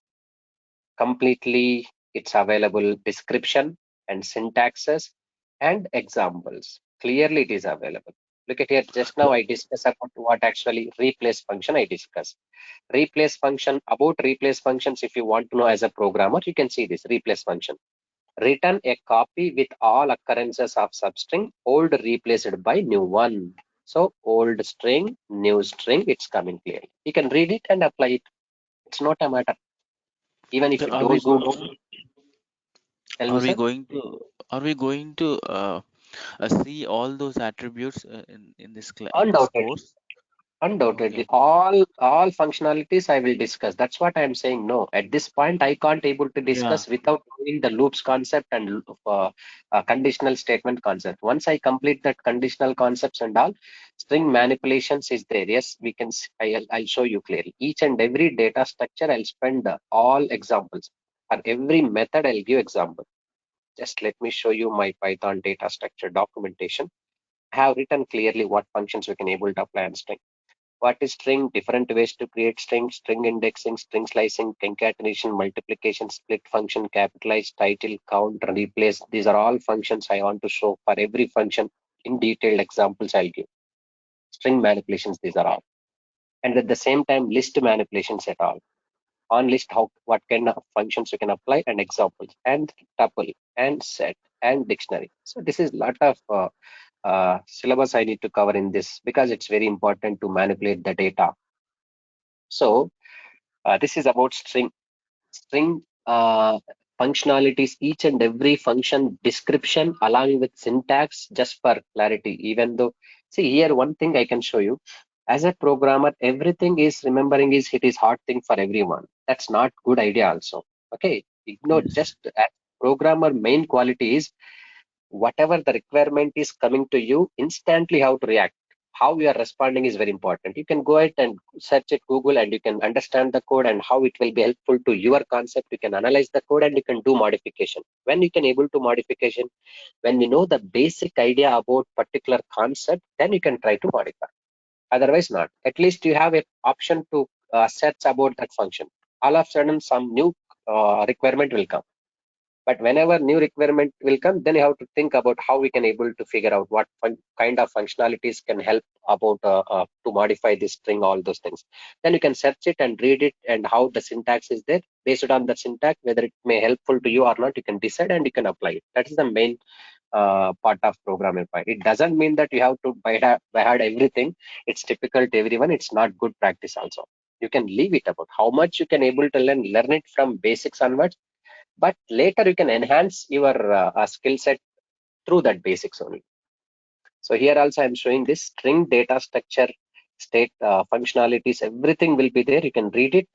completely. It's available description and syntaxes and examples. Clearly it is available. Look at here, just now I discussed about what actually replace function I discussed. Replace function, about replace functions, if you want to know as a programmer, you can see this replace function. Return a copy with all occurrences of substring, old replaced by new one. So old string, new string, it's coming clearly. You can read it and apply it. It's not a matter. Even if So you don't go, tell me, are we sir. going to are we going to see all those attributes in this in this Undoubtedly. course? Undoubtedly, Okay. all functionalities I will discuss. That's what I am saying. No, at this point, I can't able to Yeah. discuss without knowing the loops concept and conditional statement concept. Once I complete that conditional concepts and all, string manipulations is there. Yes, we can. I'll show you clearly. Each and every data structure, I'll spend all examples. For every method, I'll give example. Just let me show you my Python data structure documentation. I have written clearly what functions we can able to apply on string. What is string? Different ways to create string, string indexing, string slicing, concatenation, multiplication, split function, capitalize, title, count, replace. These are all functions I want to show. For every function in detailed examples I'll give. String manipulations, these are all. And at the same time, list manipulations at all. On list, how what kind of functions you can apply and examples, and tuple, and set, and dictionary. So this is a lot of syllabus I need to cover in this because it's very important to manipulate the data. So this is about string functionalities, each and every function description along with syntax, just for clarity. Even though, see here, one thing I can show you. As a programmer, everything is remembering is it is hard thing for everyone. That's not good idea also. Okay, ignore Yes. just as programmer main quality is whatever the requirement is coming to you, instantly how to react. How you are responding is very important. You can go ahead and search it Google and you can understand the code and how it will be helpful to your concept. You can analyze the code and you can do modification. When you can able to modification, when you know the basic idea about particular concept, then you can try to modify. Otherwise not. At least you have an option to search about that function. All of a sudden some new requirement will come, but whenever new requirement will come, then you have to think about how we can able to figure out what kind of functionalities can help about to modify this string, all those things. Then you can search it and read it and how the syntax is there. Based on the syntax, whether it may helpful to you or not, you can decide and you can apply it. That is the main part of programming. It doesn't mean that you have to by heart everything. It's typical to everyone. It's not good practice also. You can leave it about how much you can able to learn it from basics onwards, but later you can enhance your skill set through that basics only. So here also I'm showing this string data structure, state functionalities, everything will be there. You can read it.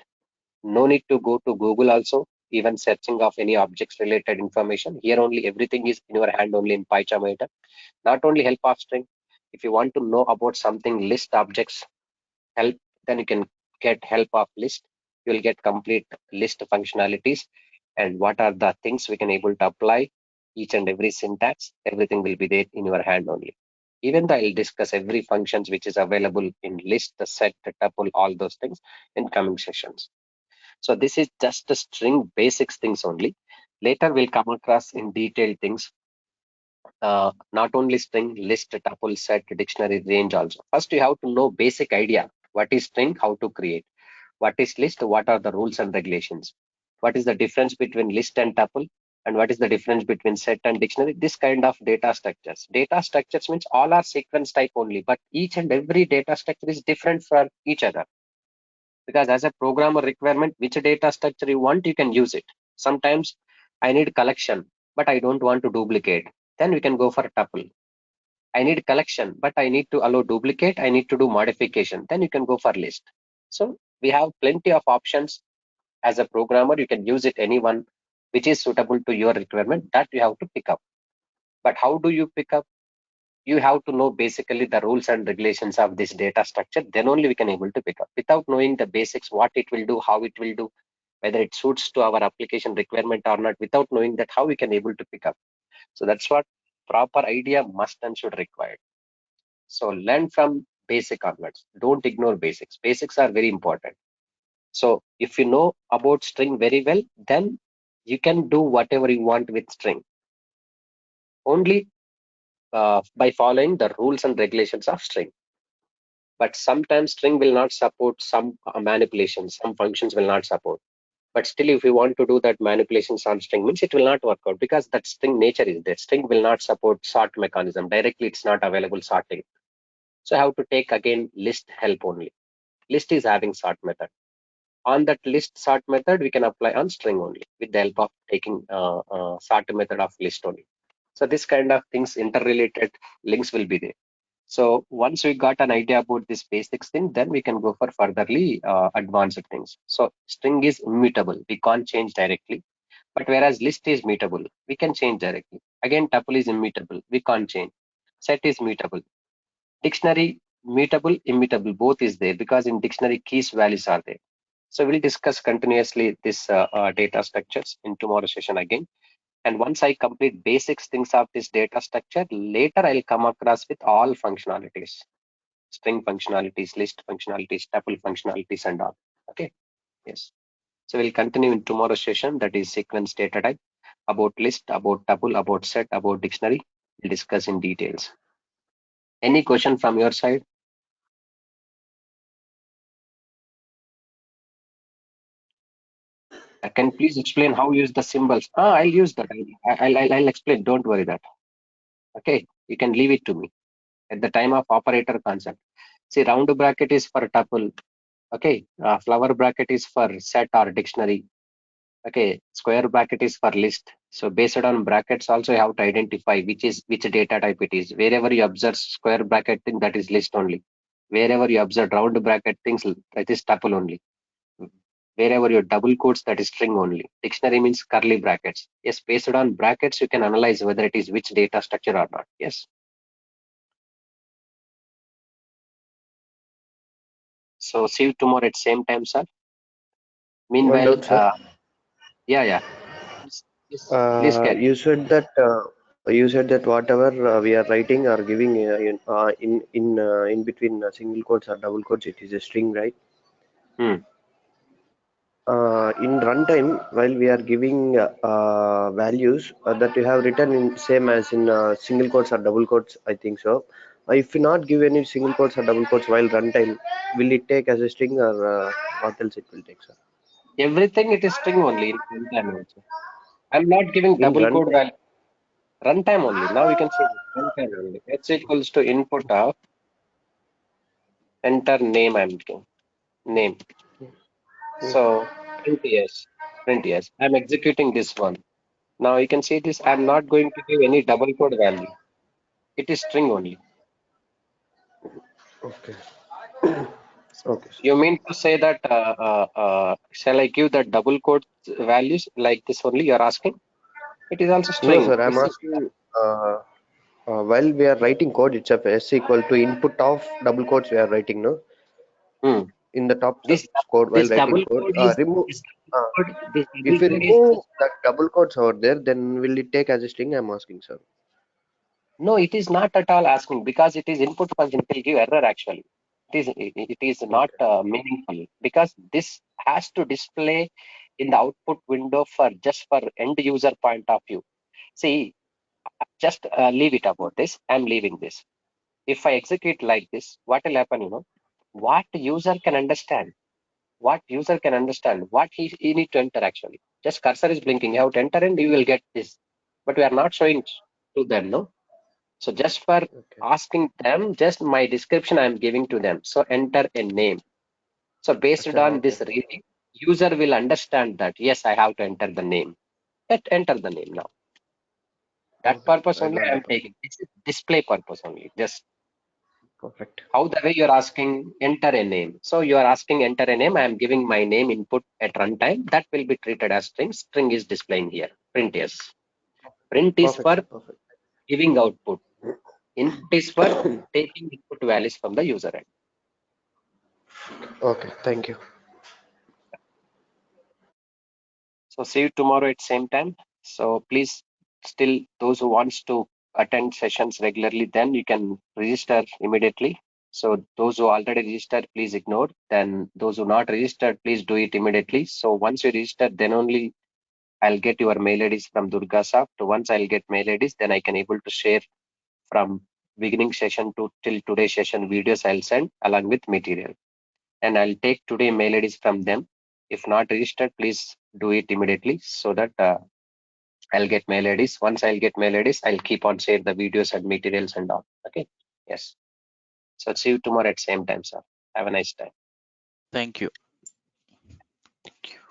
No need to go to Google also, even searching of any objects related information. Here only everything is in your hand only in PyCharm item. Not only help of string. If you want to know about something list objects help, then you can get help of list. You will get complete list functionalities and what are the things we can able to apply, each and every syntax, everything will be there in your hand only. Even though I'll discuss every functions which is available in list, the set, the tuple, all those things in coming sessions. So this is just the string basics things only. Later we'll come across in detailed things, not only string, list, tuple, set, dictionary, range also. First you have to know basic idea. What is string, how to create. What is list, what are the rules and regulations. What is the difference between list and tuple, and what is the difference between set and dictionary. This kind of data structures. Data structures means all are sequence type only, but each and every data structure is different for each other. Because as a programmer requirement, which data structure you want, you can use it. Sometimes I need collection, but I don't want to duplicate. Then we can go for tuple. I need collection, but I need to allow duplicate. I need to do modification. Then you can go for list. So we have plenty of options. As a programmer, you can use it anyone which is suitable to your requirement, that you have to pick up. But how do you pick up? You have to know basically the rules and regulations of this data structure. Then only we can able to pick up. Without knowing the basics, what it will do, how it will do, whether it suits to our application requirement or not. Without knowing that, how we can able to pick up? So that's what proper idea must and should require. So learn from basic onwards. Don't ignore basics. Basics are very important. So if you know about string very well, then you can do whatever you want with string. Only by following the rules and regulations of string. But sometimes string will not support some manipulations, some functions will not support. But still, if you want to do that manipulations on string, means it will not work out, because that string nature is there. String will not support sort mechanism. Directly, it's not available sorting. So I have to take again list help only. List is having sort method. On that list sort method, we can apply on string only with the help of taking sort method of list only. So this kind of things, interrelated links will be there. So once we got an idea about this basics thing, then we can go for furtherly advanced things. So string is immutable. We can't change directly. But whereas list is mutable, we can change directly. Again, tuple is immutable. We can't change. Set is mutable. Dictionary, mutable, immutable, both is there, because in dictionary keys values are there. So we'll discuss continuously this data structures in tomorrow session again. And once I complete basics things of this data structure, later I'll come across with all functionalities, string functionalities, list functionalities, tuple functionalities, and all. Okay. Yes. So we'll continue in tomorrow's session, that is sequence data type, about list, about tuple, about set, about dictionary. We'll discuss in details. Any question from your side? Can please explain how you use the symbols? I'll use that. I'll explain. Don't worry that. Okay, you can leave it to me at the time of operator concept. See, round bracket is for tuple. Okay, flower bracket is for set or dictionary. Okay, square bracket is for list. So based on brackets, also you have to identify which data type it is. Wherever you observe square bracket thing, that is list only. Wherever you observe round bracket things, that is tuple only. Wherever your double quotes, that is string only. Dictionary means curly brackets. Yes, based on brackets, you can analyze whether it is which data structure or not. Yes. So see you tomorrow at same time, sir. One Meanwhile, doubt, sir. yeah. Yes, please carry. You said that whatever we are writing or giving in between single quotes or double quotes, it is a string, right? Hmm. In runtime, while we are giving values that you have written in same as in single quotes or double quotes, I think so. If you not give any single quotes or double quotes while runtime, will it take as a string or what else it will take, sir? Everything it is string only in runtime also. I'm not giving In double code runtime, value. Runtime only. Now you can see runtime only. H equals to input of enter name. I'm giving name. So print yes, print yes. I'm executing this one. Now you can see this. I'm not going to give any double code value. It is string only. okay, okay, sir. You mean to say that shall I give the double quote values like this only? You're asking? It is also No, string. sir, I'm This is asking while we are writing code itself, S equal to input of double quotes we are writing, no? hmm. In the top This code while this writing double code, code is remove. this Uh, double if we code is remove just that double quotes over there, then will it take as a string? I'm asking, sir. no. It is not at all asking, because it is input function. It will give error actually. It is not Okay, meaningful, because this has to display in the output window for just for end user point of view. See, just leave it about this. I'm leaving this. If I execute like this, what will happen? What user can understand? What user can understand? What he need to enter actually? Just cursor is blinking. You have to enter and you will get this. But we are not showing to them, no? So just for okay, asking them, just my description I am giving to them. So enter a name. So based Acha, on okay, this reading, user will understand that yes, I have to enter the name. Let enter the name now. That okay, purpose sir. I only got I the am point. taking. It's a display purpose only. Just Perfect. how the way you're asking enter a name. So you are asking enter a name. I am giving my name input at runtime. That will be treated as string. String is displaying here. Print yes. Print is Perfect, for sir. Perfect. giving output. Input is for taking input values from the user end. Okay, thank you. So see you tomorrow at same time. So please, still those who wants to attend sessions regularly, then you can register immediately. So those who already registered, please ignore. Then those who not registered, please do it immediately. So once you register, then only I'll get your mail IDs from DurgaSoft. Once I'll get mail IDs, then I can able to share from beginning session to till today's session videos I'll send along with material. And I'll take today mail IDs from them. If not registered, please do it immediately so that I'll get mail IDs. Once I'll get mail IDs, I'll keep on share the videos and materials and all. Okay. Yes. So see you tomorrow at same time, sir. Have a nice time. Thank you. Thank you.